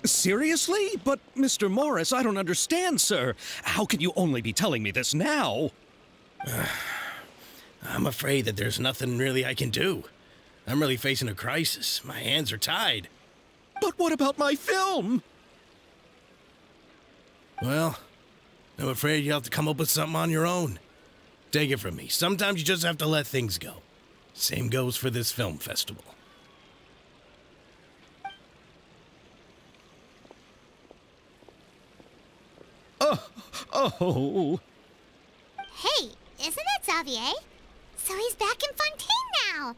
Seriously? But, Mr. Morris, I don't understand, sir. How can you only be telling me this now? I'm afraid that there's nothing really I can do. I'm really facing a crisis. My hands are tied. But what about my film? Well, I'm afraid you'll have to come up with something on your own. Take it from me. Sometimes you just have to let things go. Same goes for this film festival. Oh. Hey, isn't that Xavier? So he's back in Fontaine now.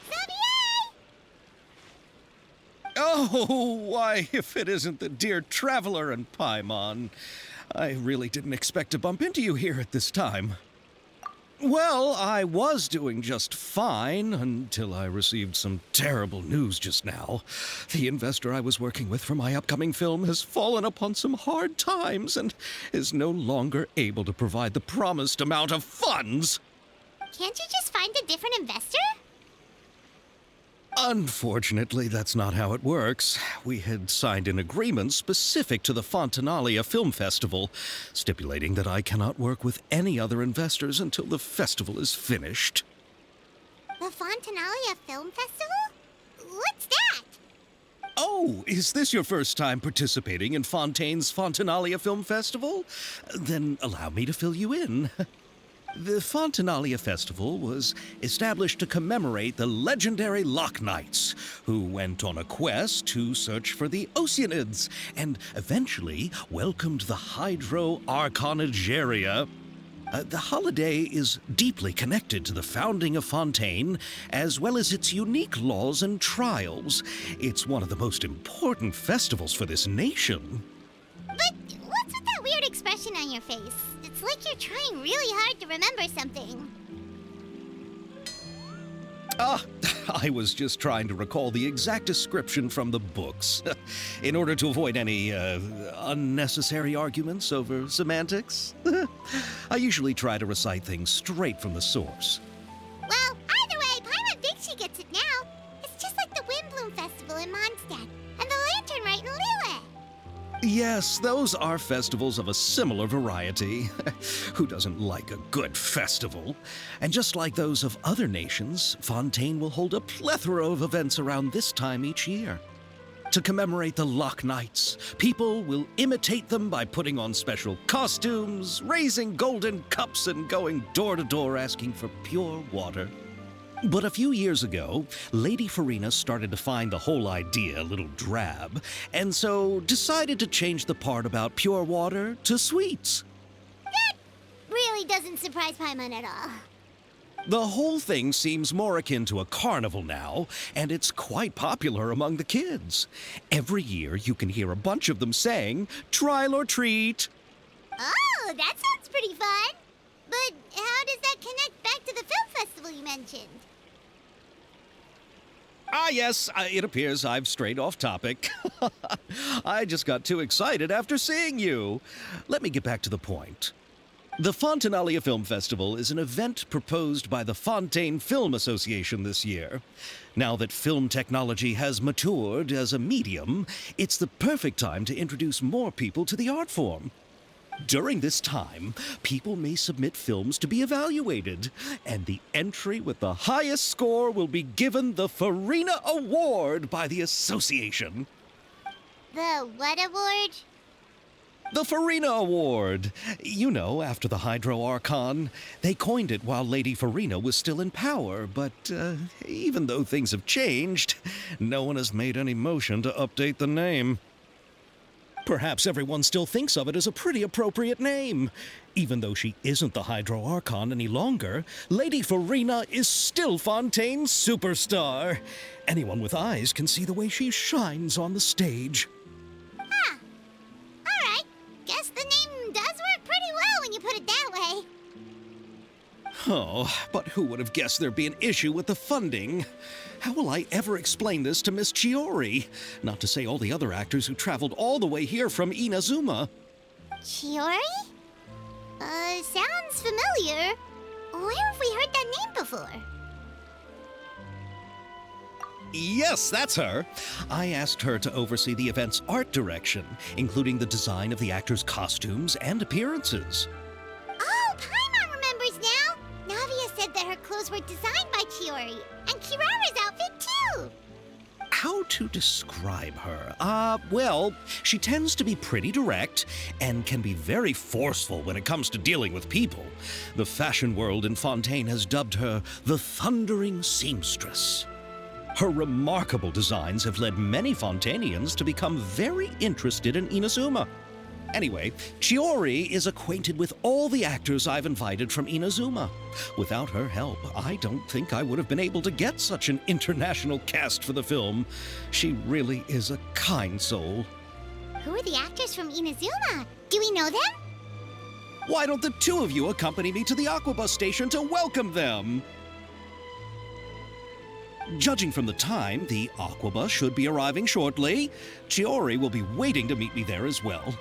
Xavier! Oh, why, if it isn't the dear Traveler and Paimon. I really didn't expect to bump into you here at this time. Well, I was doing just fine until I received some terrible news just now. The investor I was working with for my upcoming film has fallen upon some hard times and is no longer able to provide the promised amount of funds. Can't you just find a different investor? Unfortunately, that's not how it works. We had signed an agreement specific to the Fontanalia Film Festival, stipulating that I cannot work with any other investors until the festival is finished. The Fontanalia Film Festival? What's that? Oh, is this your first time participating in Fontaine's Fontanalia Film Festival? Then allow me to fill you in. The Fontanalia Festival was established to commemorate the legendary Loch Knights, who went on a quest to search for the Oceanids and eventually welcomed the Hydro Arconageria. The holiday is deeply connected to the founding of Fontaine, as well as its unique laws and trials. It's one of the most important festivals for this nation. But what's with that weird expression on your face? It's like you're trying really hard to remember something. I was just trying to recall the exact description from the books, in order to avoid any unnecessary arguments over semantics. I usually try to recite things straight from the source. Well, either way, Paimon thinks she gets it now. It's just like the Windbloom Festival in Mondstadt, and the Lantern Rite in Lille. Yes, those are festivals of a similar variety. Who doesn't like a good festival? And just like those of other nations, Fontaine will hold a plethora of events around this time each year. To commemorate the Loch Knights, people will imitate them by putting on special costumes, raising golden cups, and going door to door asking for pure water. But a few years ago, Lady Farina started to find the whole idea a little drab, and so decided to change the part about pure water to sweets. That really doesn't surprise Paimon at all. The whole thing seems more akin to a carnival now, and it's quite popular among the kids. Every year you can hear a bunch of them saying, "Trial or treat." Oh, that sounds pretty fun. But how does that connect back to the film festival you mentioned? Yes, it appears I've strayed off topic. I just got too excited after seeing you. Let me get back to the point. The Fontanalia Film Festival is an event proposed by the Fontaine Film Association this year. Now that film technology has matured as a medium, it's the perfect time to introduce more people to the art form. During this time, people may submit films to be evaluated, and the entry with the highest score will be given the Farina Award by the association. The what award? The Farina Award. You know, after the Hydro Archon. They coined it while Lady Farina was still in power, but even though things have changed, no one has made any motion to update the name. Perhaps everyone still thinks of it as a pretty appropriate name. Even though she isn't the Hydro Archon any longer, Lady Farina is still Fontaine's superstar. Anyone with eyes can see the way she shines on the stage. Huh. All right. Guess the name does work pretty well when you put it Oh, but who would have guessed there'd be an issue with the funding? How will I ever explain this to Miss Chiori? Not to say all the other actors who traveled all the way here from Inazuma. Chiori? Sounds familiar. Where have we heard that name before? Yes, that's her. I asked her to oversee the event's art direction, including the design of the actors' costumes and appearances. Oh, Paimon remembers now! Navia said that her clothes were designed by Chiori, and Kirara's outfit too! How to describe her? Well, she tends to be pretty direct and can be very forceful when it comes to dealing with people. The fashion world in Fontaine has dubbed her the Thundering Seamstress. Her remarkable designs have led many Fontainians to become very interested in Inazuma. Anyway, Chiori is acquainted with all the actors I've invited from Inazuma. Without her help, I don't think I would have been able to get such an international cast for the film. She really is a kind soul. Who are the actors from Inazuma? Do we know them? Why don't the two of you accompany me to the Aquabus station to welcome them? Judging from the time, the Aquabus should be arriving shortly. Chiori will be waiting to meet me there as well.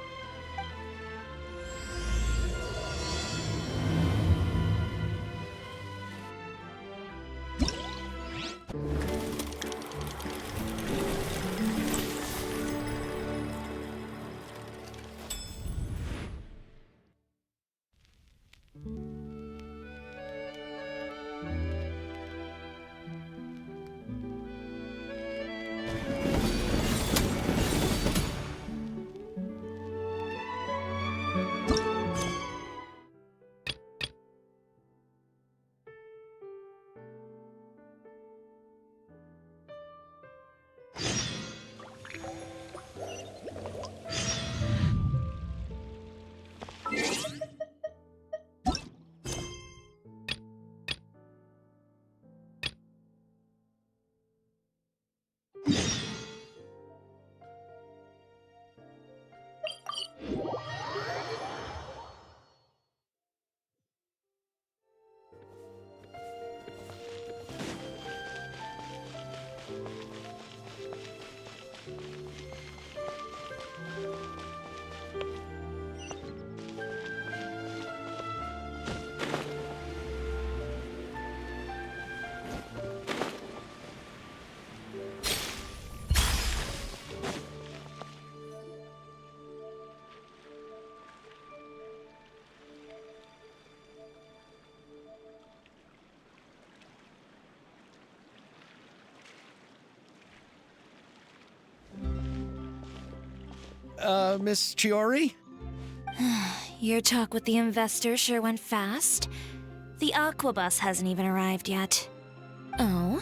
Miss Chiori? Your talk with the investor sure went fast. The Aquabus hasn't even arrived yet. Oh?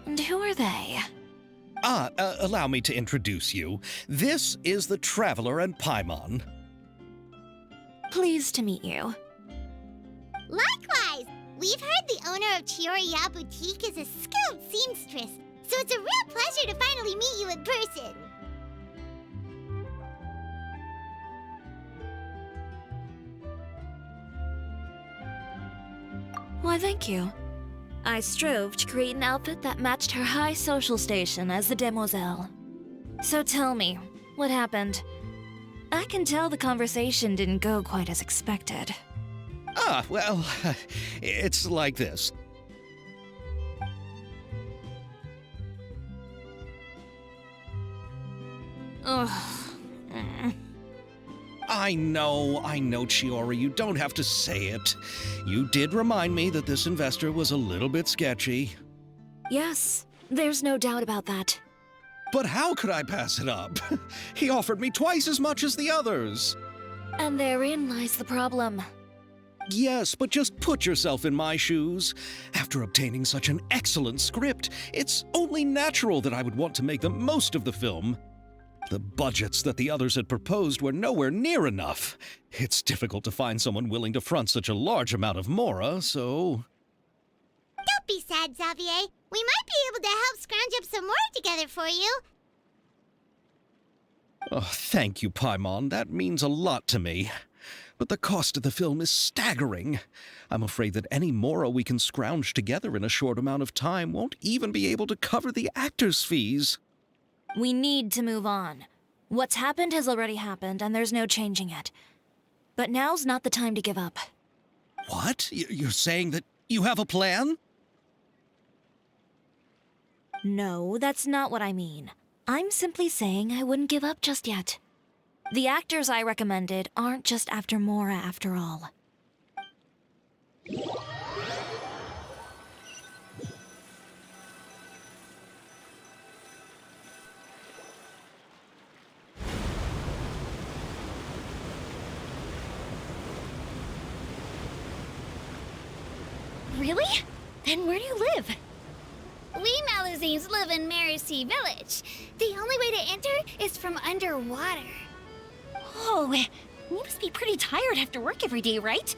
And who are they? Allow me to introduce you. This is the Traveler and Paimon. Pleased to meet you. Likewise! We've heard the owner of Chioriya Boutique is a skilled seamstress, so it's a real pleasure to finally meet you in person. Why, thank you. I strove to create an outfit that matched her high social station as the demoiselle. So tell me, what happened? I can tell the conversation didn't go quite as expected. Well, it's like this. Ugh. I know, Chiori, you don't have to say it. You did remind me that this investor was a little bit sketchy. Yes, there's no doubt about that. But how could I pass it up? He offered me twice as much as the others. And therein lies the problem. Yes, but just put yourself in my shoes. After obtaining such an excellent script, it's only natural that I would want to make the most of the film. The budgets that the others had proposed were nowhere near enough. It's difficult to find someone willing to front such a large amount of mora, so... Don't be sad, Xavier. We might be able to help scrounge up some more together for you. Oh, thank you, Paimon. That means a lot to me. but the cost of the film is staggering. I'm afraid that any mora we can scrounge together in a short amount of time won't even be able to cover the actors' fees. We need to move on. What's happened has already happened, and there's no changing it. But now's not the time to give up. What? You're saying that you have a plan? No, that's not what I mean. I'm simply saying I wouldn't give up just yet. The actors I recommended aren't just after Mora after all. Really? Then where do you live? We Malazines live in Mercy Village. The only way to enter is from underwater. Oh, you must be pretty tired after work every day, right?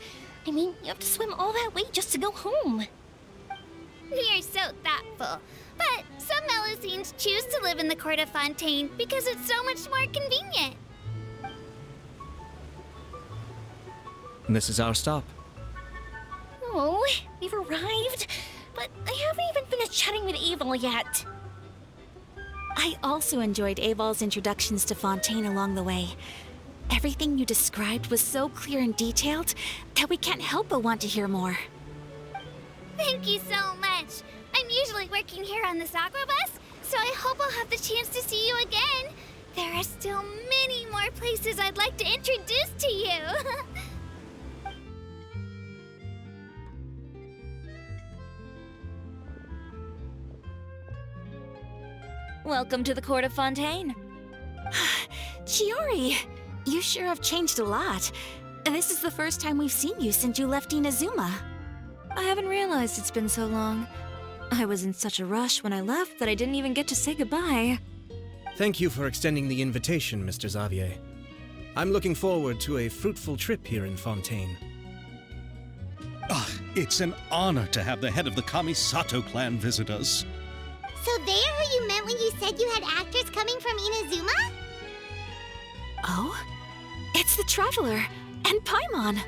I mean, you have to swim all that way just to go home. We are so thoughtful. But some Malazines choose to live in the court of Fontaine because it's so much more convenient. This is our stop. Oh, we've arrived, but I haven't even finished chatting with Aval yet. I also enjoyed Aval's introductions to Fontaine along the way. Everything you described was so clear and detailed that we can't help but want to hear more. Thank you so much. I'm usually working here on this aqua bus, so I hope I'll have the chance to see you again. There are still many more places I'd like to introduce to you. Welcome to the court of Fontaine. Chiori, you sure have changed a lot. This is the first time we've seen you since you left Inazuma. I haven't realized it's been so long. I was in such a rush when I left that I didn't even get to say goodbye. Thank you for extending the invitation, Mr. Xavier. I'm looking forward to a fruitful trip here in Fontaine. It's an honor to have the head of the Kamisato clan visit us. So they're who you meant when you said you had actors coming from Inazuma? Oh? It's the Traveler and Paimon.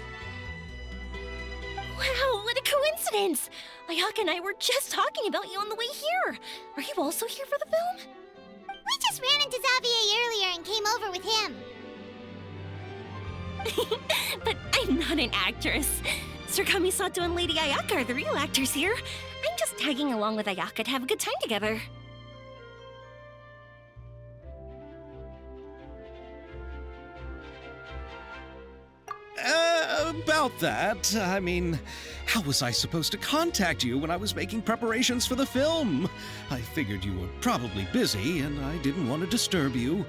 Wow, what a coincidence! Ayaka and I were just talking about you on the way here. Are you also here for the film? We just ran into Xavier earlier and came over with him. But I'm not an actress. Sir Kamisato and Lady Ayaka are the real actors here. I'm just tagging along with Ayaka to have a good time together. About that, I mean, how was I supposed to contact you when I was making preparations for the film? I figured you were probably busy, and I didn't want to disturb you.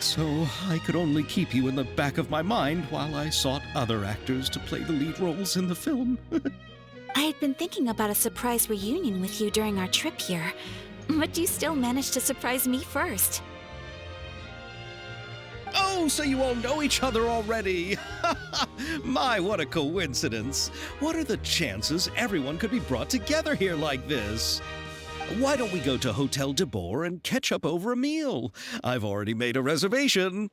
So I could only keep you in the back of my mind while I sought other actors to play the lead roles in the film. I had been thinking about a surprise reunion with you during our trip here, but you still managed to surprise me first. Oh, so you all know each other already! My, what a coincidence! What are the chances everyone could be brought together here like this? Why don't we go to Hotel de Boer and catch up over a meal? I've already made a reservation.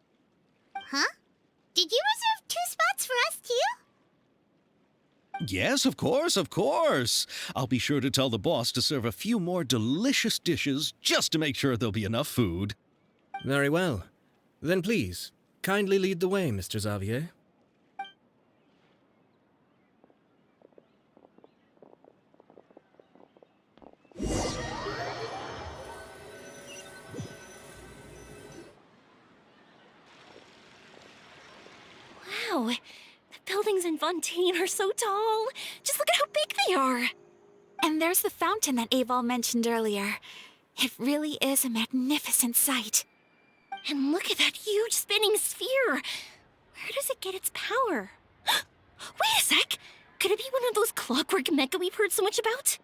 Huh? Did you reserve 2 spots for us too? Yes, of course, of course. I'll be sure to tell the boss to serve a few more delicious dishes just to make sure there'll be enough food. Very well. Then please, kindly lead the way, Mr. Xavier. Wow, the buildings in Fontaine are so tall. Just look at how big they are. And there's the fountain that Aval mentioned earlier. It really is a magnificent sight. And look at that huge spinning sphere. Where does it get its power? Wait a sec! Could it be one of those clockwork mecha we've heard so much about?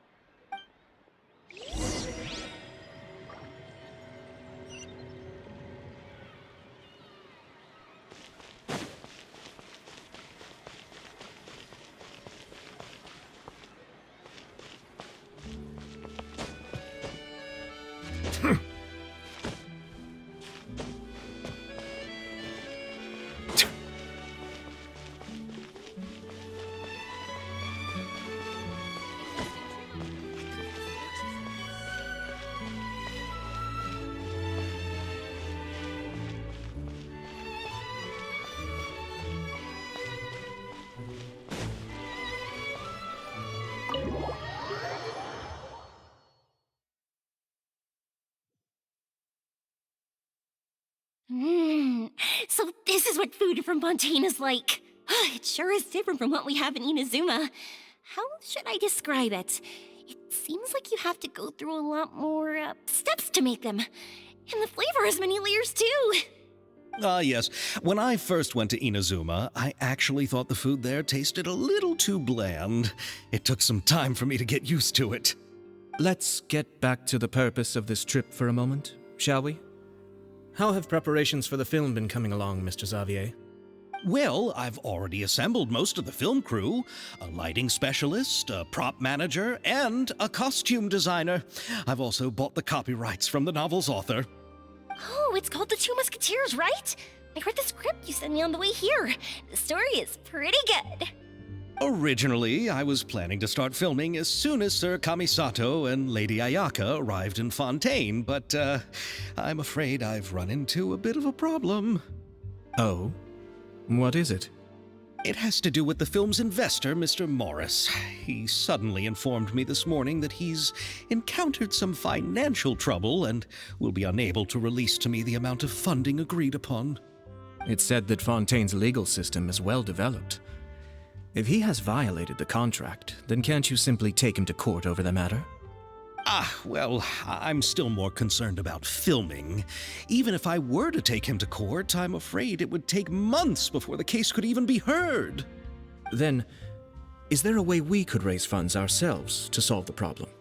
This is what food from Fontaine is like. It sure is different from what we have in Inazuma. How should I describe it? It seems like you have to go through a lot more steps to make them. And the flavor has many layers too. Yes. When I first went to Inazuma, I actually thought the food there tasted a little too bland. It took some time for me to get used to it. Let's get back to the purpose of this trip for a moment, shall we? How have preparations for the film been coming along, Mr. Xavier? Well, I've already assembled most of the film crew, a lighting specialist, a prop manager, and a costume designer. I've also bought the copyrights from the novel's author. Oh, it's called The Two Musketeers, right? I read the script you sent me on the way here. The story is pretty good. Originally, I was planning to start filming as soon as Sir Kamisato and Lady Ayaka arrived in Fontaine, but I'm afraid I've run into a bit of a problem. Oh? What is it? It has to do with the film's investor, Mr. Morris. He suddenly informed me this morning that he's encountered some financial trouble and will be unable to release to me the amount of funding agreed upon. It's said that Fontaine's legal system is well developed. If he has violated the contract, then can't you simply take him to court over the matter? Well, I'm still more concerned about filming. Even if I were to take him to court, I'm afraid it would take months before the case could even be heard. Then, is there a way we could raise funds ourselves to solve the problem?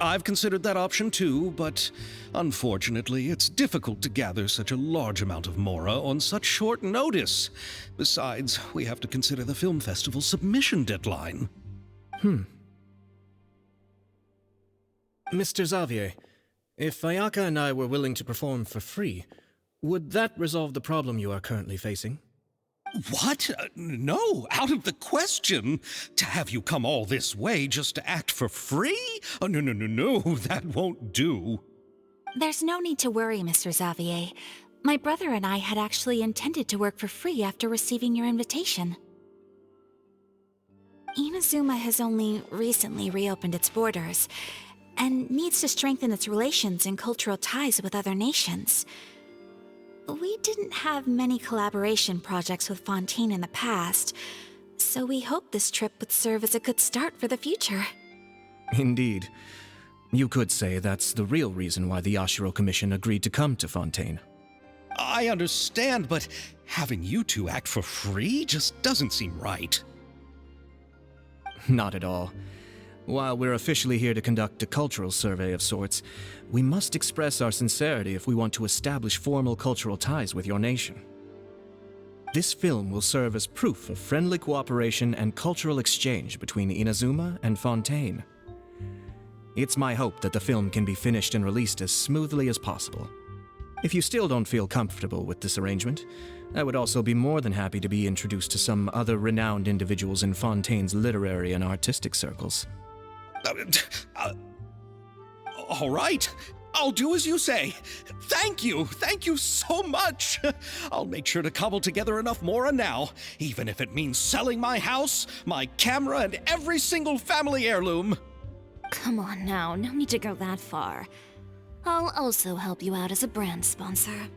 I've considered that option too, but unfortunately, it's difficult to gather such a large amount of mora on such short notice. Besides, we have to consider the film festival's submission deadline. Mr. Xavier, if Ayaka and I were willing to perform for free, would that resolve the problem you are currently facing? What? No, out of the question. To have you come all this way just to act for free? Oh, no, that won't do. There's no need to worry, Mr. Xavier. My brother and I had actually intended to work for free after receiving your invitation. Inazuma has only recently reopened its borders, and needs to strengthen its relations and cultural ties with other nations. We didn't have many collaboration projects with Fontaine in the past, so we hoped this trip would serve as a good start for the future. Indeed. You could say that's the real reason why the Yashiro Commission agreed to come to Fontaine. I understand, but having you two act for free just doesn't seem right. Not at all. While we're officially here to conduct a cultural survey of sorts, we must express our sincerity if we want to establish formal cultural ties with your nation. This film will serve as proof of friendly cooperation and cultural exchange between Inazuma and Fontaine. It's my hope that the film can be finished and released as smoothly as possible. If you still don't feel comfortable with this arrangement, I would also be more than happy to be introduced to some other renowned individuals in Fontaine's literary and artistic circles. All right. I'll do as you say. Thank you so much. I'll make sure to cobble together enough mora now, even if it means selling my house, my camera, and every single family heirloom. Come on now, no need to go that far. I'll also help you out as a brand sponsor.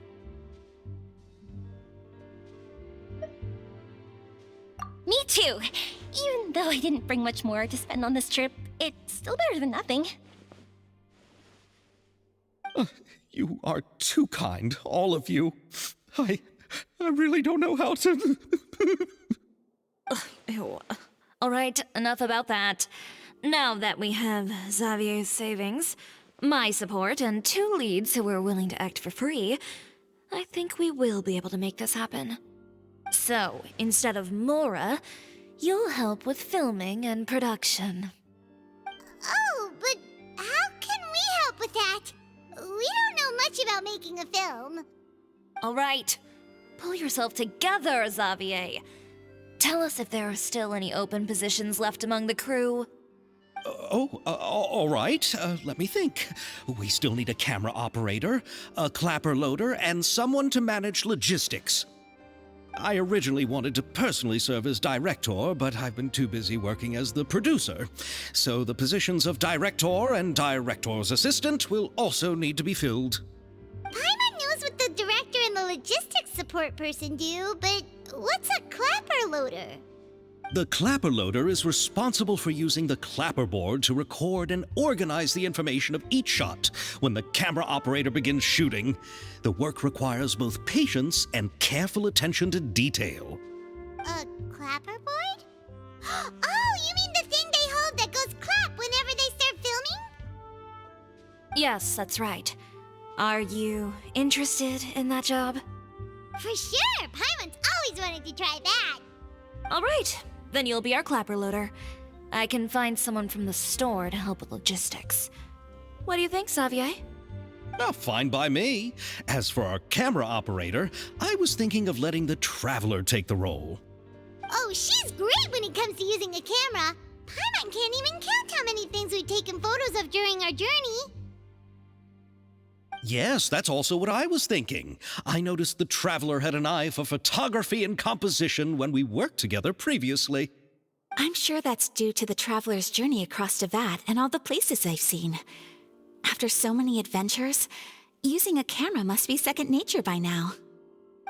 Me too! Even though I didn't bring much more to spend on this trip, it's still better than nothing. You are too kind, all of you. I really don't know how to... Ew. All right, enough about that. Now that we have Xavier's savings, my support, and 2 leads who are willing to act for free, I think we will be able to make this happen. So, instead of Mora, you'll help with filming and production. Oh, but how can we help with that? We don't know much about making a film. All right, pull yourself together, Xavier. Tell us if there are still any open positions left among the crew. All right. Let me think. We still need a camera operator, a clapper loader, and someone to manage logistics. I originally wanted to personally serve as director, but I've been too busy working as the producer. So the positions of director and director's assistant will also need to be filled. Paimon knows what the director and the logistics support person do, but what's a clapper loader? The clapper loader is responsible for using the clapper board to record and organize the information of each shot when the camera operator begins shooting. The work requires both patience and careful attention to detail. A clapper board? Oh, you mean the thing they hold that goes clap whenever they start filming? Yes, that's right. Are you interested in that job? For sure! Paimon's always wanted to try that! All right, then you'll be our clapper loader. I can find someone from the store to help with logistics. What do you think, Xavier? Oh, fine by me. As for our camera operator, I was thinking of letting the Traveler take the role. Oh, she's great when it comes to using a camera. Paimon can't even count how many things we've taken photos of during our journey. Yes, that's also what I was thinking. I noticed the Traveler had an eye for photography and composition when we worked together previously. I'm sure that's due to the traveler's journey across Teyvat and all the places they've seen. After so many adventures, using a camera must be second nature by now.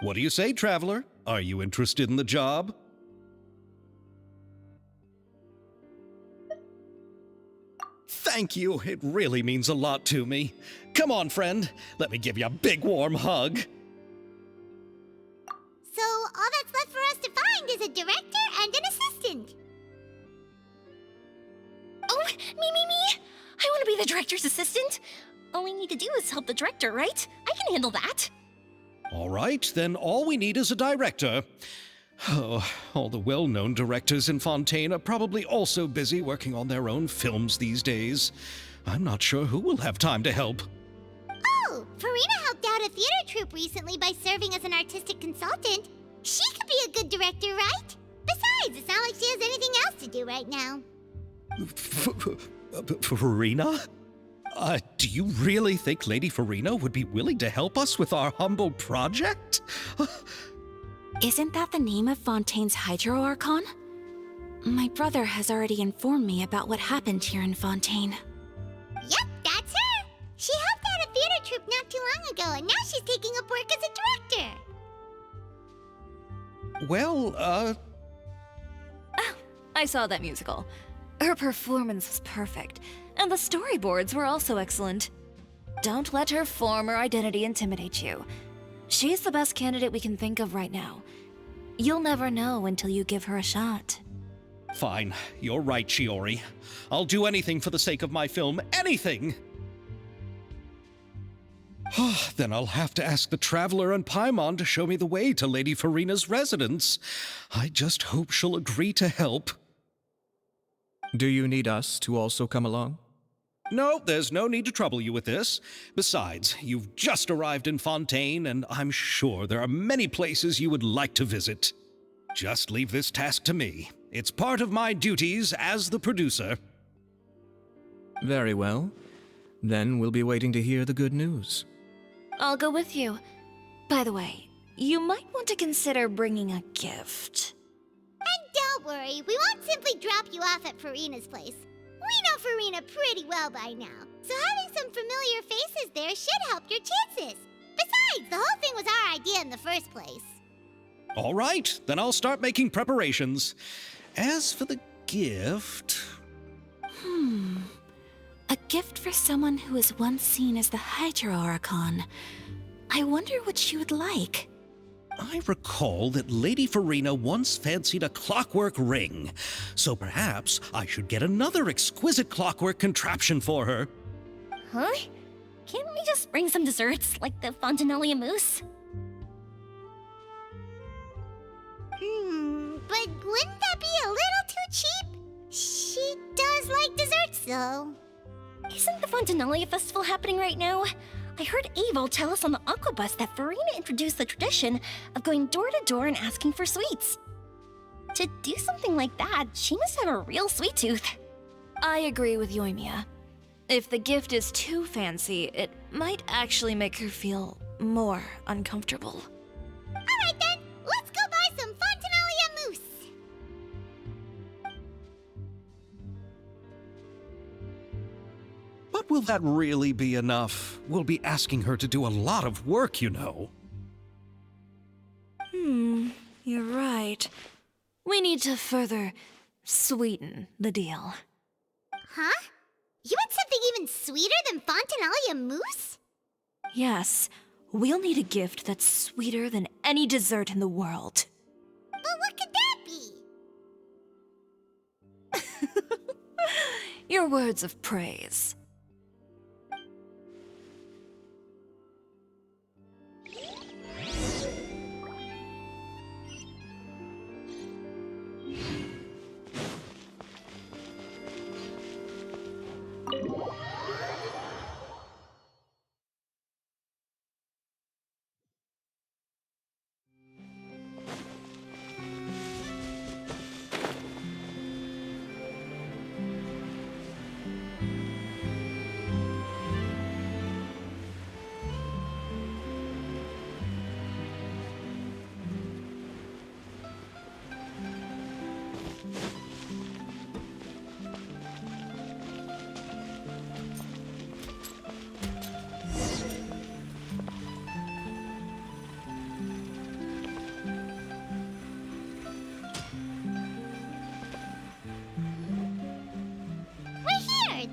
What do you say, Traveler? Are you interested in the job? Thank you. It really means a lot to me. Come on, friend. Let me give you a big warm hug. So all that's left for us to find is a director and an assistant. Oh, me! I want to be the director's assistant. All we need to do is help the director, right? I can handle that. All right, then all we need is a director. Oh, all the well-known directors in Fontaine are probably also busy working on their own films these days. I'm not sure who will have time to help. Oh, Farina helped out a theater troupe recently by serving as an artistic consultant. She could be a good director, right? Besides, it's not like she has anything else to do right now. Farina? Do you really think Lady Farina would be willing to help us with our humble project? Isn't that the name of Fontaine's Hydro Archon? My brother has already informed me about what happened here in Fontaine. Yep, that's her. She helped out a theater troupe not too long ago, and now she's taking up work as a director. Well, I saw that musical. Her performance was perfect, and the storyboards were also excellent. Don't let her former identity intimidate you. She's the best candidate we can think of right now. You'll never know until you give her a shot. Fine. You're right, Shiori. I'll do anything for the sake of my film. Anything! Then I'll have to ask the Traveler and Paimon to show me the way to Lady Farina's residence. I just hope she'll agree to help. Do you need us to also come along? No, there's no need to trouble you with this. Besides, you've just arrived in Fontaine, and I'm sure there are many places you would like to visit. Just leave this task to me. It's part of my duties as the producer. Very well. Then we'll be waiting to hear the good news. I'll go with you. By the way, you might want to consider bringing a gift. And don't worry, we won't simply drop you off at Farina's place. We know Farina pretty well by now, so having some familiar faces there should help your chances. Besides, the whole thing was our idea in the first place. All right, then I'll start making preparations. As for the gift... A gift for someone who was once seen as the Hydro Archon. I wonder what she would like. I recall that Lady Farina once fancied a clockwork ring, so perhaps I should get another exquisite clockwork contraption for her. Huh? Can't we just bring some desserts, like the Fontanellia mousse? But wouldn't that be a little too cheap? She does like desserts, though. Isn't the Fontanellia festival happening right now? I heard Abel tell us on the Aquabus that Farina introduced the tradition of going door to door and asking for sweets. To do something like that, she must have a real sweet tooth. I agree with Yoimiya. If the gift is too fancy, it might actually make her feel more uncomfortable. Alright then, let's go buy some Fontanellia mousse. But will that really be enough? We'll be asking her to do a lot of work, you know. part. We need to further sweeten the deal. Huh? You want something even sweeter than Fontinalia mousse? Yes, we'll need a gift that's sweeter than any dessert in the world. But what could that be? Your words of praise.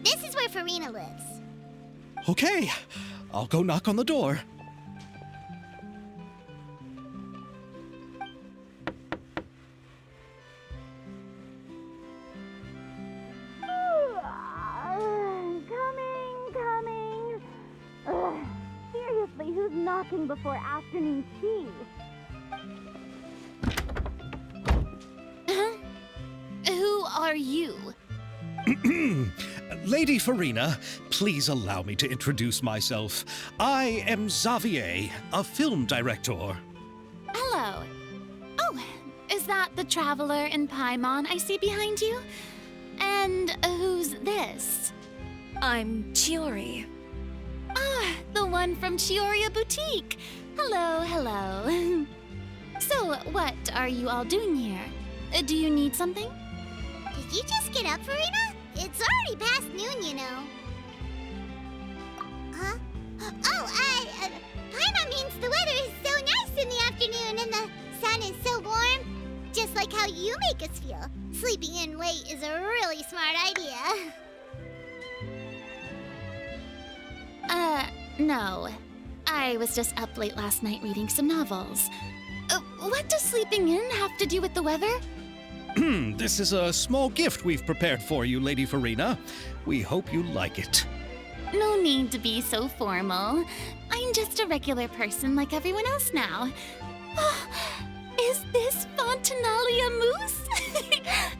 This is where Farina lives. Okay, I'll go knock on the door. Coming. Ugh, seriously, who's knocking before afternoon tea? Who are you? Lady Farina, please allow me to introduce myself. I am Xavier, a film director. Hello. Oh, is that the traveler in Paimon I see behind you? And who's this? I'm Chiori. Ah, the one from Chioria Boutique. Hello. So, what are you all doing here? Do you need something? Did you just get up, Farina? It's already past noon, you know. Huh? Paimon means the weather is so nice in the afternoon and the sun is so warm. Just like how you make us feel. Sleeping in late is a really smart idea. No. I was just up late last night reading some novels. What does sleeping in have to do with the weather? This is a small gift we've prepared for you, Lady Farina. We hope you like it. No need to be so formal. I'm just a regular person like everyone else now. Oh, is this Fontinalia mousse?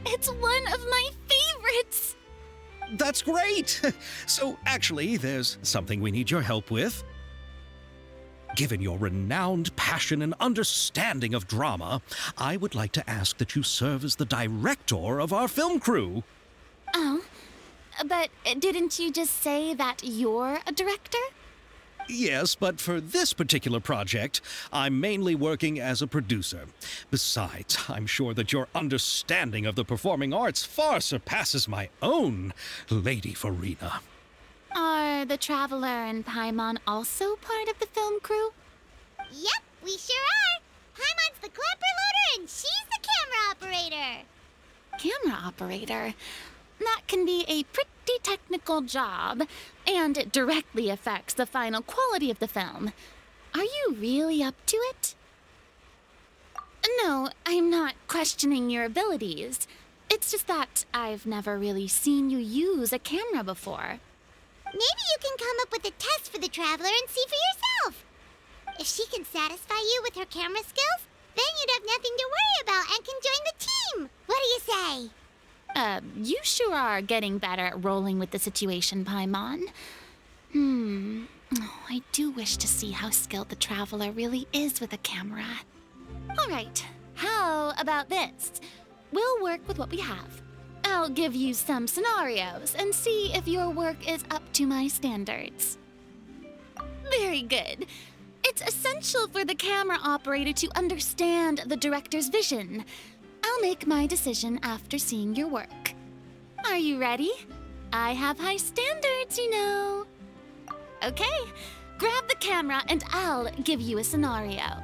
It's one of my favorites. That's great! So, actually, there's something we need your help with. Given your renowned passion and understanding of drama, I would like to ask that you serve as the director of our film crew. Oh, but didn't you just say that you're a director? Yes, but for this particular project, I'm mainly working as a producer. Besides, I'm sure that your understanding of the performing arts far surpasses my own, Lady Farina. Are the Traveler and Paimon also part of the film crew? Yep, we sure are. Paimon's the clapper loader and she's the camera operator. Camera operator? That can be a pretty technical job, and it directly affects the final quality of the film. Are you really up to it? No, I'm not questioning your abilities. It's just that I've never really seen you use a camera before. Maybe you can come up with a test for the Traveler and see for yourself. If she can satisfy you with her camera skills, then you'd have nothing to worry about and can join the team. What do you say? You sure are getting better at rolling with the situation, Paimon. Oh, I do wish to see how skilled the Traveler really is with a camera. All right, how about this? We'll work with what we have. I'll give you some scenarios and see if your work is up to my standards. Very good. It's essential for the camera operator to understand the director's vision. I'll make my decision after seeing your work. Are you ready? I have high standards, you know. Okay, grab the camera and I'll give you a scenario.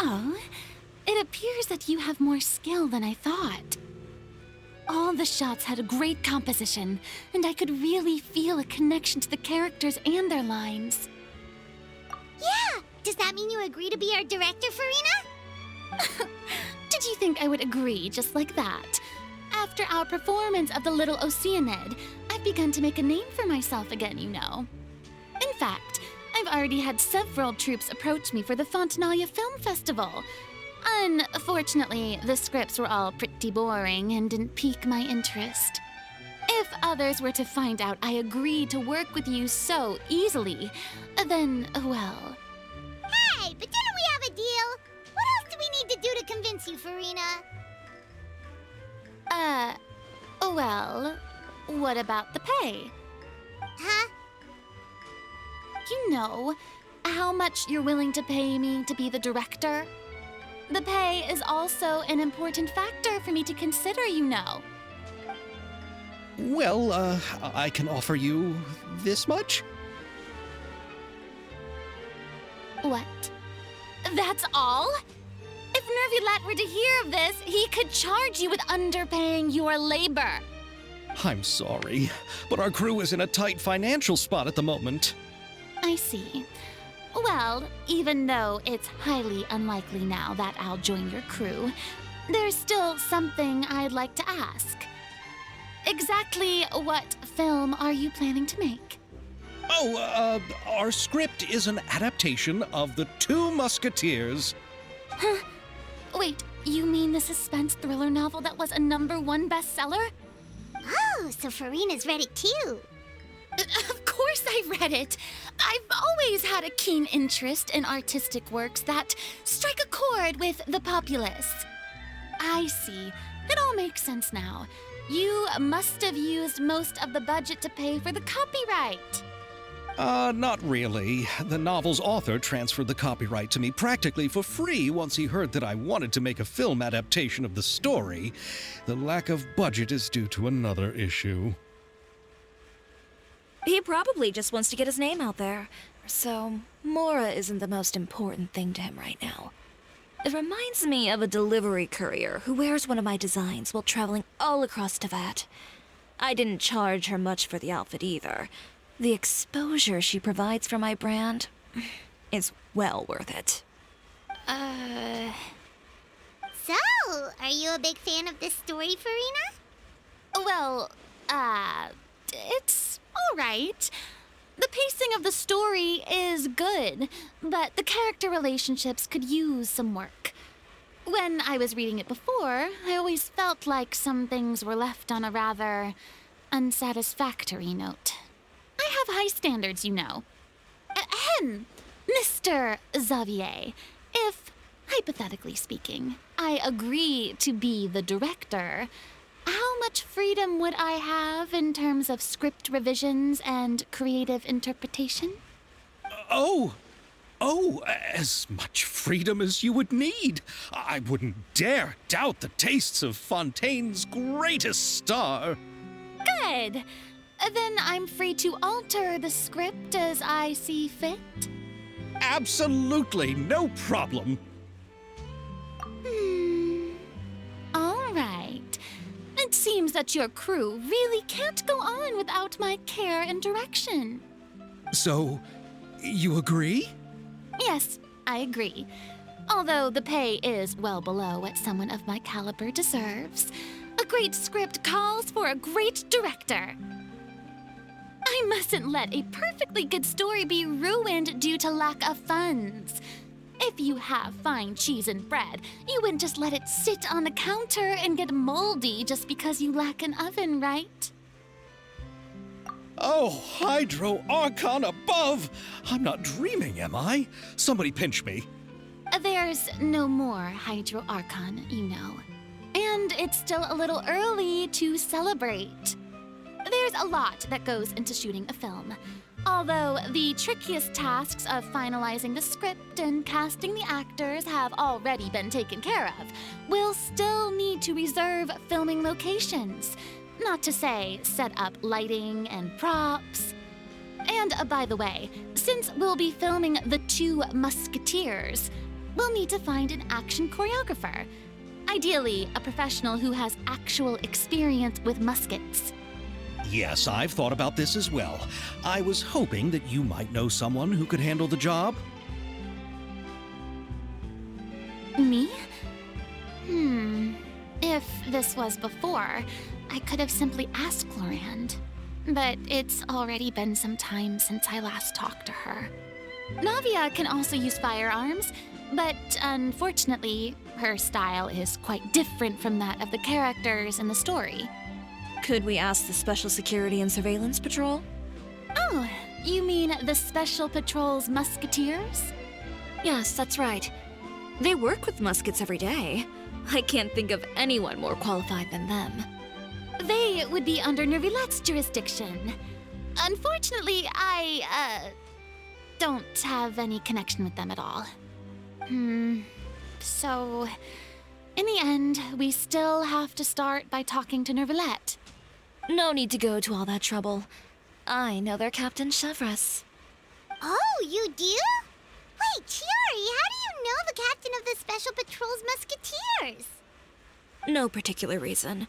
Oh, it appears that you have more skill than I thought. All the shots had a great composition, and I could really feel a connection to the characters and their lines. Yeah! Does that mean you agree to be our director, Farina? Did you think I would agree just like that? After our performance of The Little Oceanid, I've begun to make a name for myself again, you know. In fact, I've already had several troops approach me for the Fontanaia Film Festival. Unfortunately, the scripts were all pretty boring and didn't pique my interest. If others were to find out I agreed to work with you so easily, then, well... Hey, but didn't we have a deal? What else do we need to do to convince you, Farina? Well, what about the pay? Huh? You know, how much you're willing to pay me to be the director? The pay is also an important factor for me to consider, you know. Well, I can offer you this much? What? That's all? If Nervulat were to hear of this, he could charge you with underpaying your labor. I'm sorry, but our crew is in a tight financial spot at the moment. I see. Well, even though it's highly unlikely now that I'll join your crew, there's still something I'd like to ask. Exactly what film are you planning to make? Oh, our script is an adaptation of The Two Musketeers. Huh? Wait, you mean the suspense thriller novel that was a #1 bestseller? Oh, so Farina's read it too. Of course I read it. I've always had a keen interest in artistic works that strike a chord with the populace. I see. It all makes sense now. You must have used most of the budget to pay for the copyright. Not really. The novel's author transferred the copyright to me practically for free once he heard that I wanted to make a film adaptation of the story. The lack of budget is due to another issue. He probably just wants to get his name out there. So, Mora isn't the most important thing to him right now. It reminds me of a delivery courier who wears one of my designs while traveling all across Teyvat. I didn't charge her much for the outfit either. The exposure she provides for my brand is well worth it. So, are you a big fan of this story, Farina? Well, it's all right. The pacing of the story is good, but the character relationships could use some work. When I was reading it before, I always felt like some things were left on a rather unsatisfactory note. I have high standards, you know. Ahem, Mr. Xavier, if, hypothetically speaking, I agree to be the director, how much freedom would I have in terms of script revisions and creative interpretation? Oh, as much freedom as you would need. I wouldn't dare doubt the tastes of Fontaine's greatest star. Good. Then I'm free to alter the script as I see fit. Absolutely, no problem. All right. It seems that your crew really can't go on without my care and direction. So, you agree? Yes, I agree. Although the pay is well below what someone of my caliber deserves, a great script calls for a great director. I mustn't let a perfectly good story be ruined due to lack of funds. If you have fine cheese and bread, you wouldn't just let it sit on the counter and get moldy just because you lack an oven, right? Oh, Hydro Archon above! I'm not dreaming, am I? Somebody pinch me. There's no more Hydro Archon, you know. And it's still a little early to celebrate. There's a lot that goes into shooting a film. Although the trickiest tasks of finalizing the script and casting the actors have already been taken care of, we'll still need to reserve filming locations. Not to say set up lighting and props. And by the way, since we'll be filming The Two Musketeers, we'll need to find an action choreographer. Ideally, a professional who has actual experience with muskets. Yes, I've thought about this as well. I was hoping that you might know someone who could handle the job. Me? If this was before, I could have simply asked Florand. But it's already been some time since I last talked to her. Navia can also use firearms, but unfortunately, her style is quite different from that of the characters in the story. Could we ask the Special Security and Surveillance Patrol? Oh, you mean the Special Patrol's musketeers? Yes, that's right. They work with muskets every day. I can't think of anyone more qualified than them. They would be under Nervilette's jurisdiction. Unfortunately, I don't have any connection with them at all. So, in the end, we still have to start by talking to Nervilette. No need to go to all that trouble. I know their Captain Chevres. Oh, you do? Wait, Chiori, how do you know the captain of the Special Patrol's musketeers? No particular reason.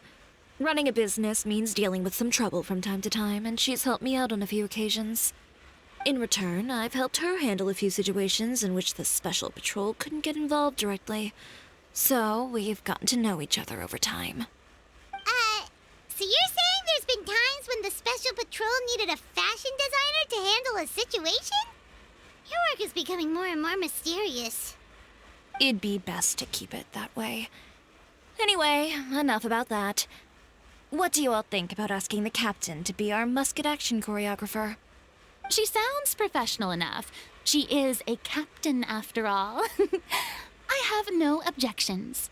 Running a business means dealing with some trouble from time to time, and she's helped me out on a few occasions. In return, I've helped her handle a few situations in which the Special Patrol couldn't get involved directly. So, we've gotten to know each other over time. So you're saying there's been times when the Special Patrol needed a fashion designer to handle a situation? Your work is becoming more and more mysterious. It'd be best to keep it that way. Anyway, enough about that. What do you all think about asking the captain to be our musket action choreographer? She sounds professional enough. She is a captain, after all. I have no objections.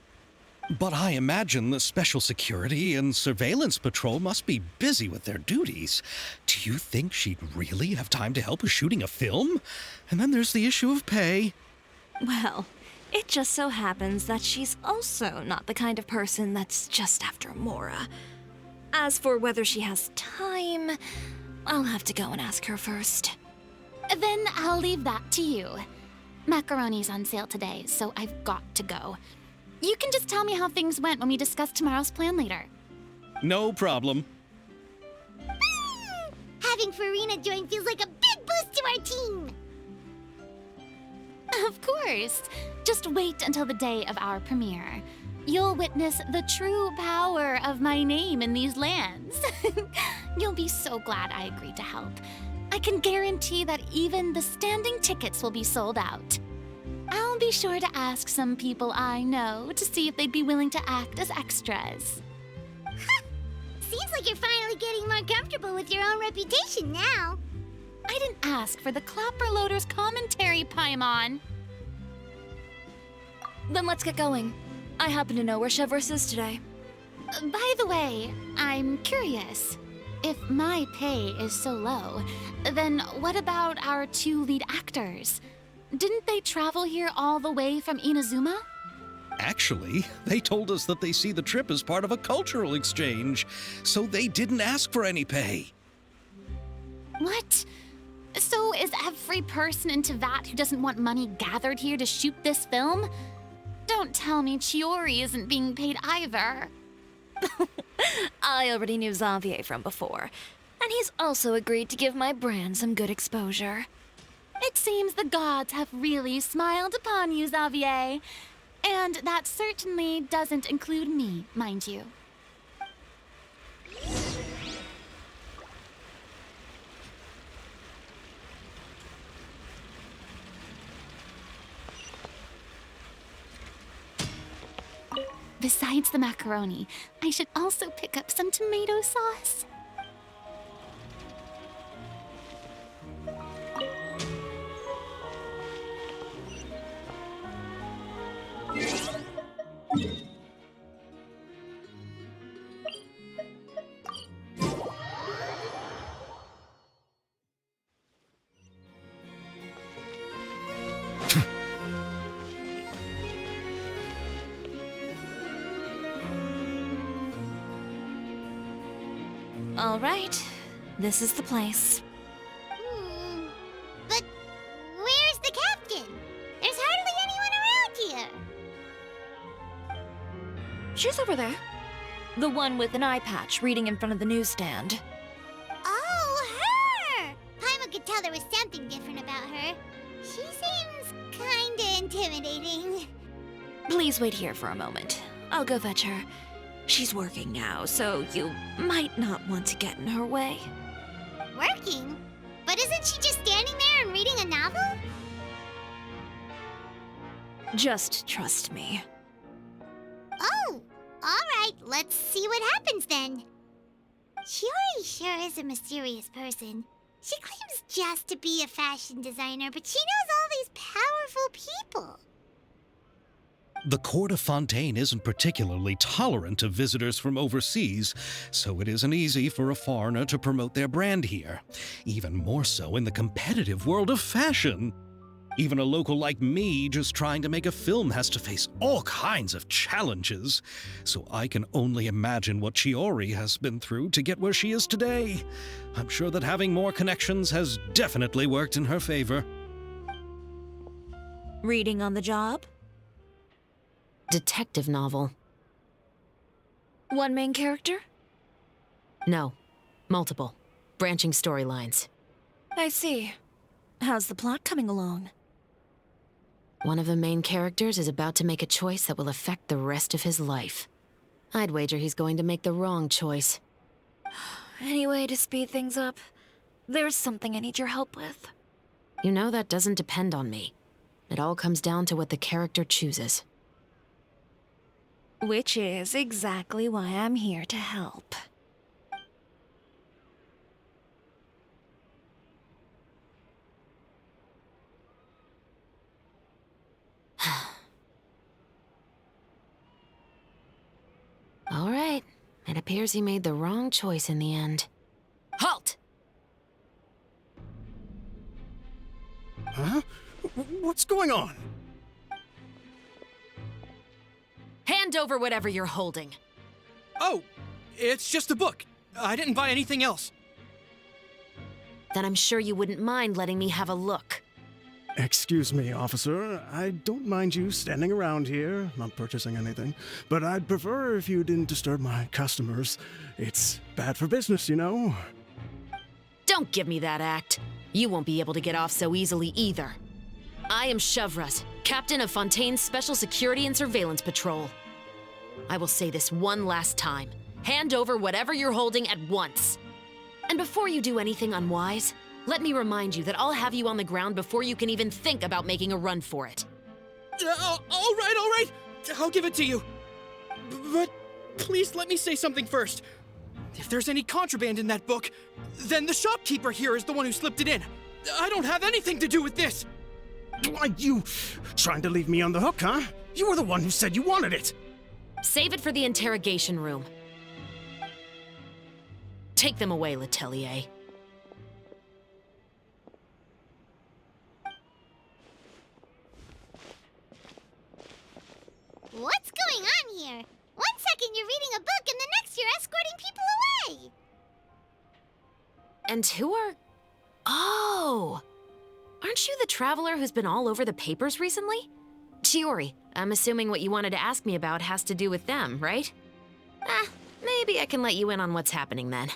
But I imagine the Special Security and Surveillance Patrol must be busy with their duties. Do you think she'd really have time to help with shooting a film? And then there's the issue of pay. Well, it just so happens that she's also not the kind of person that's just after Mora. As for whether she has time, I'll have to go and ask her first. Then I'll leave that to you. Macaroni's on sale today, so I've got to go. You can just tell me how things went when we discuss tomorrow's plan later. No problem. Having Farina join feels like a big boost to our team. Of course. Just wait until the day of our premiere. You'll witness the true power of my name in these lands. You'll be so glad I agreed to help. I can guarantee that even the standing tickets will be sold out. I'll be sure to ask some people I know to see if they'd be willing to act as extras. Seems like you're finally getting more comfortable with your own reputation now. I didn't ask for the Clapper Loader's commentary, Paimon. Then let's get going. I happen to know where Chevres is today. By the way, I'm curious. If my pay is so low, then what about our two lead actors? Didn't they travel here all the way from Inazuma? Actually, they told us that they see the trip as part of a cultural exchange, so they didn't ask for any pay. What? So is every person in Teyvat who doesn't want money gathered here to shoot this film? Don't tell me Chiori isn't being paid either. I already knew Xavier from before, and he's also agreed to give my brand some good exposure. It seems the gods have really smiled upon you, Xavier. And that certainly doesn't include me, mind you. Besides the macaroni, I should also pick up some tomato sauce. All right, this is the place. But where's the captain? There's hardly anyone around She's over there. The one with an eye patch reading in front of the newsstand. Oh, her! Paimon could tell there was something different about her. She seems kinda intimidating. Please wait here for a moment. I'll go fetch her. She's working now, so you might not want to get in her way. Working? But isn't she just standing there and reading a novel? Just trust me. Oh, alright, let's see what happens then. Shiori sure is a mysterious person. She claims just to be a fashion designer, but she knows all these powerful people. The court of Fontaine isn't particularly tolerant of visitors from overseas, so it isn't easy for a foreigner to promote their brand here. Even more so in the competitive world of fashion. Even a local like me just trying to make a film has to face all kinds of challenges. So I can only imagine what Shiori has been through to get where she is today. I'm sure that having more connections has definitely worked in her favor. Reading on the job? Detective novel. One main character? No. Multiple. Branching storylines. I see. How's the plot coming along? One of the main characters is about to make a choice that will affect the rest of his life. I'd wager he's going to make the wrong choice. Any way to speed things up? There's something I need your help with. You know that doesn't depend on me. It all comes down to what the character chooses. Which is exactly why I'm here to help. All right. It appears he made the wrong choice in the end. Halt! Huh? What's going on? Hand over whatever you're holding. Oh, it's just a book. I didn't buy anything else. Then I'm sure you wouldn't mind letting me have a look. Excuse me, officer. I don't mind you standing around here, not purchasing anything, but I'd prefer if you didn't disturb my customers. It's bad for business, you know. Don't give me that act. You won't be able to get off so easily either. I am Chevras, captain of Fontaine's Special Security and Surveillance Patrol. I will say this one last time. Hand over whatever you're holding at once. And before you do anything unwise, let me remind you that I'll have you on the ground before you can even think about making a run for it. All right. I'll give it to you. But please let me say something first. If there's any contraband in that book, then the shopkeeper here is the one who slipped it in. I don't have anything to do with this. Why, you trying to leave me on the hook, huh? You were the one who said you wanted it. Save it for the interrogation room. Take them away, Letelier. What's going on here? One second you're reading a book and the next you're escorting people away. And who are... Oh! Aren't you the traveler who's been all over the papers recently? Shiori, I'm assuming what you wanted to ask me about has to do with them, right? Maybe I can let you in on what's happening then.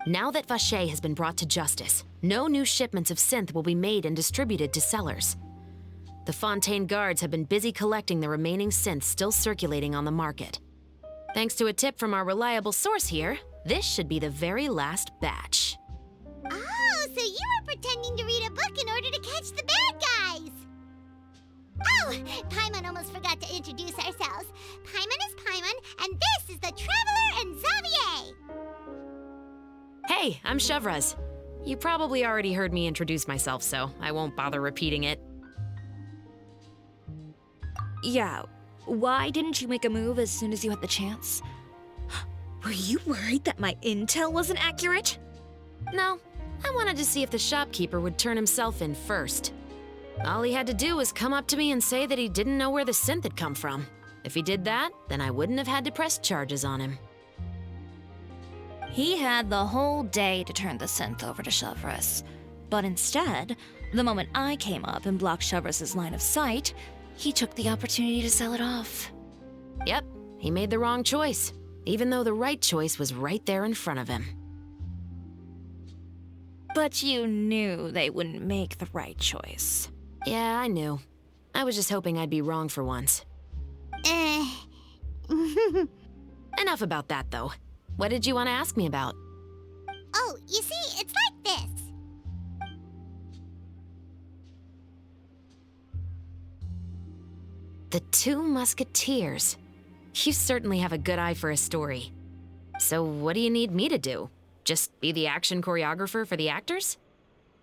Now that Vache has been brought to justice, no new shipments of synth will be made and distributed to sellers. The Fontaine guards have been busy collecting the remaining synths still circulating on the market. Thanks to a tip from our reliable source here, this should be the very last batch. Oh, so you were pretending to read a book in order to catch the bad guys. Oh, Paimon almost forgot to introduce ourselves. Paimon is Paimon, and this is the Traveler and Xavier. Hey, I'm Chevras. You probably already heard me introduce myself, so I won't bother repeating it. Yeah, why didn't you make a move as soon as you had the chance? Were you worried that my intel wasn't accurate? No, I wanted to see if the shopkeeper would turn himself in first. All he had to do was come up to me and say that he didn't know where the synth had come from. If he did that, then I wouldn't have had to press charges on him. He had the whole day to turn the synth over to Chevras. But instead, the moment I came up and blocked Chevras' line of sight, he took the opportunity to sell it off. Yep, he made the wrong choice, even though the right choice was right there in front of him. But you knew they wouldn't make the right choice. Yeah, I knew. I was just hoping I'd be wrong for once. Enough about that, though. What did you want to ask me about? Oh, you see, it's like this. The Two Musketeers. You certainly have a good eye for a story. So what do you need me to do? Just be the action choreographer for the actors?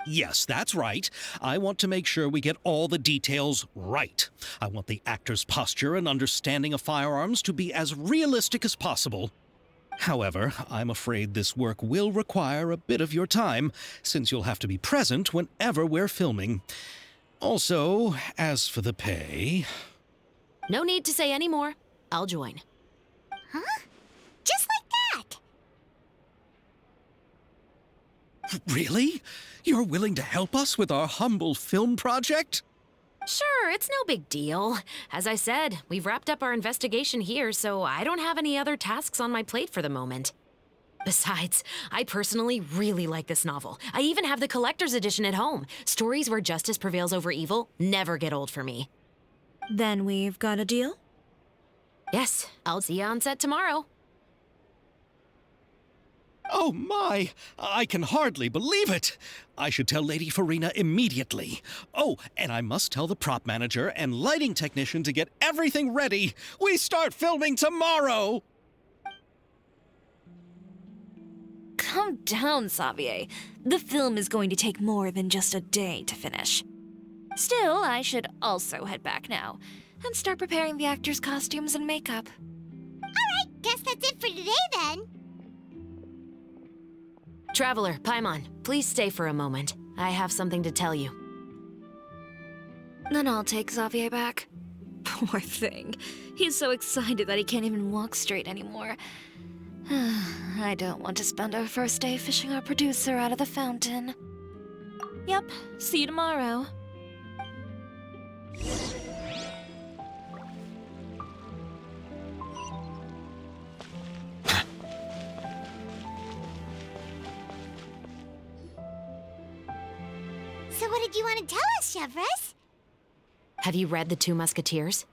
Yes, that's right. I want to make sure we get all the details right. I want the actor's posture and understanding of firearms to be as realistic as possible. However, I'm afraid this work will require a bit of your time, since you'll have to be present whenever we're filming. Also, as for the pay... No need to say any more. I'll join. Huh? Just like that? Really? You're willing to help us with our humble film project? Sure, it's no big deal. As I said, we've wrapped up our investigation here, so I don't have any other tasks on my plate for the moment. Besides, I personally really like this novel. I even have the collector's edition at home. Stories where justice prevails over evil never get old for me. Then we've got a deal? Yes, I'll see you on set tomorrow. Oh my! I can hardly believe it! I should tell Lady Farina immediately. Oh, and I must tell the prop manager and lighting technician to get everything ready. We start filming tomorrow! Calm down, Xavier. The film is going to take more than just a day to finish. Still, I should also head back now and start preparing the actors' costumes and makeup. Alright, guess that's it for today then. Traveler, Paimon, please stay for a moment. I have something to tell you. Then I'll take Xavier back. Poor thing. He's so excited that he can't even walk straight anymore. I don't want to spend our first day fishing our producer out of the fountain. Yep, see you tomorrow. So what did you want to tell us, Chevres? Have you read The Two Musketeers?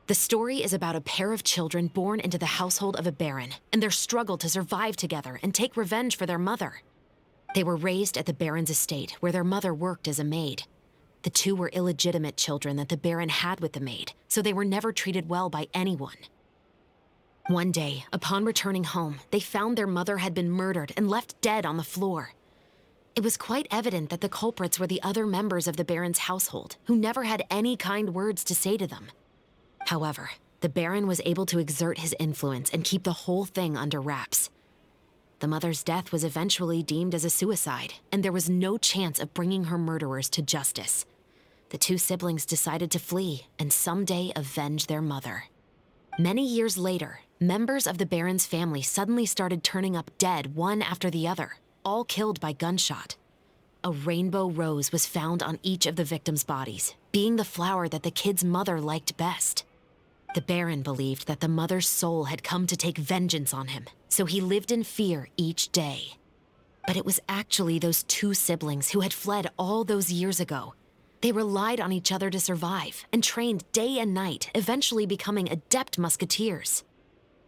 The story is about a pair of children born into the household of a baron and their struggle to survive together and take revenge for their mother. They were raised at the baron's estate, where their mother worked as a maid. The two were illegitimate children that the baron had with the maid, so they were never treated well by anyone. One day, upon returning home, they found their mother had been murdered and left dead on the floor. It was quite evident that the culprits were the other members of the baron's household, who never had any kind words to say to them. However, the baron was able to exert his influence and keep the whole thing under wraps. The mother's death was eventually deemed as a suicide, and there was no chance of bringing her murderers to justice. The two siblings decided to flee and someday avenge their mother. Many years later, members of the baron's family suddenly started turning up dead one after the other, all killed by gunshot. A rainbow rose was found on each of the victims' bodies, being the flower that the kid's mother liked best. The baron believed that the mother's soul had come to take vengeance on him, so he lived in fear each day. But it was actually those two siblings who had fled all those years ago. They relied on each other to survive and trained day and night, eventually becoming adept musketeers.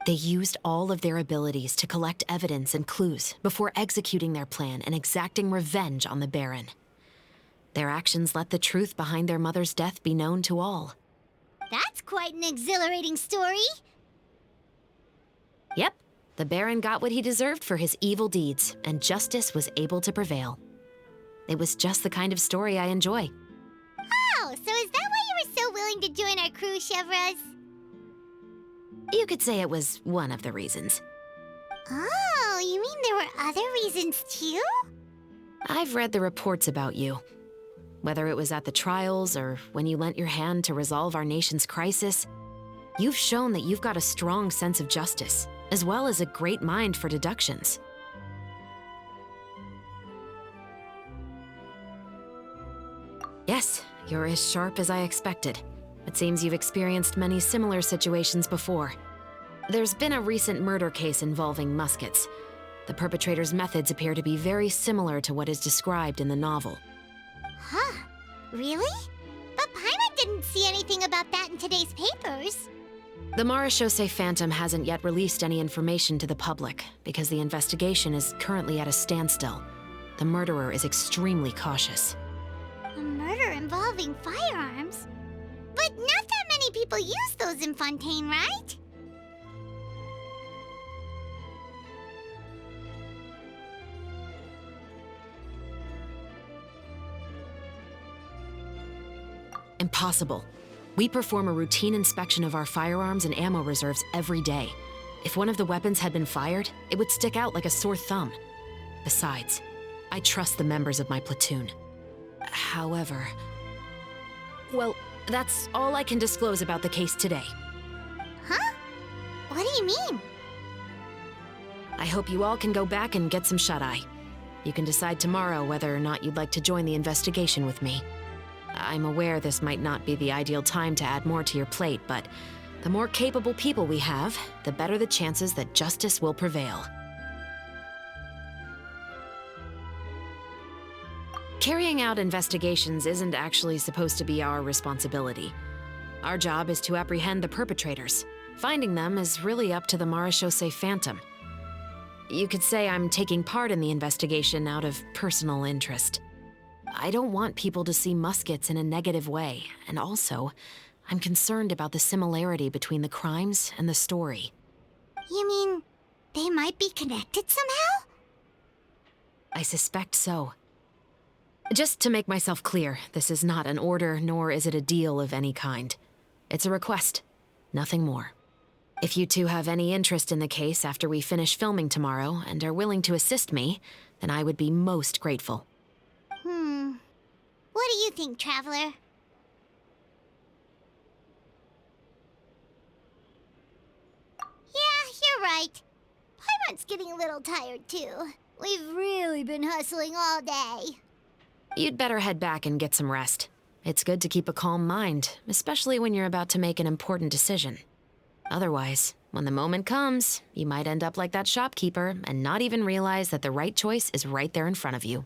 They used all of their abilities to collect evidence and clues before executing their plan and exacting revenge on the baron. Their actions let the truth behind their mother's death be known to all. That's quite an exhilarating story. Yep, the baron got what he deserved for his evil deeds, and justice was able to prevail. It was just the kind of story I enjoy. Oh, so is that why you were so willing to join our crew, Chevres? You could say it was one of the reasons. Oh, you mean there were other reasons too? I've read the reports about you. Whether it was at the trials or when you lent your hand to resolve our nation's crisis, you've shown that you've got a strong sense of justice, as well as a great mind for deductions. Yes, you're as sharp as I expected. It seems you've experienced many similar situations before. There's been a recent murder case involving muskets. The perpetrator's methods appear to be very similar to what is described in the novel. Huh? Really? But Paimon didn't see anything about that in today's papers. The Marechaussee Phantom hasn't yet released any information to the public because the investigation is currently at a standstill. The murderer is extremely cautious. A murder involving firearms? But not that many people use those in Fontaine, right? Impossible. We perform a routine inspection of our firearms and ammo reserves every day. If one of the weapons had been fired, it would stick out like a sore thumb. Besides, I trust the members of my platoon. However... Well, that's all I can disclose about the case today. Huh? What do you mean? I hope you all can go back and get some shut-eye. You can decide tomorrow whether or not you'd like to join the investigation with me. I'm aware this might not be the ideal time to add more to your plate, but the more capable people we have, the better the chances that justice will prevail. Carrying out investigations isn't actually supposed to be our responsibility. Our job is to apprehend the perpetrators. Finding them is really up to the Marechaussee Phantom. You could say I'm taking part in the investigation out of personal interest. I don't want people to see muskets in a negative way, and also, I'm concerned about the similarity between the crimes and the story. You mean they might be connected somehow? I suspect so. Just to make myself clear, this is not an order, nor is it a deal of any kind. It's a request, nothing more. If you two have any interest in the case after we finish filming tomorrow and are willing to assist me, then I would be most grateful. What do you think, Traveler? Yeah, you're right. Paimon's getting a little tired, too. We've really been hustling all day. You'd better head back and get some rest. It's good to keep a calm mind, especially when you're about to make an important decision. Otherwise, when the moment comes, you might end up like that shopkeeper and not even realize that the right choice is right there in front of you.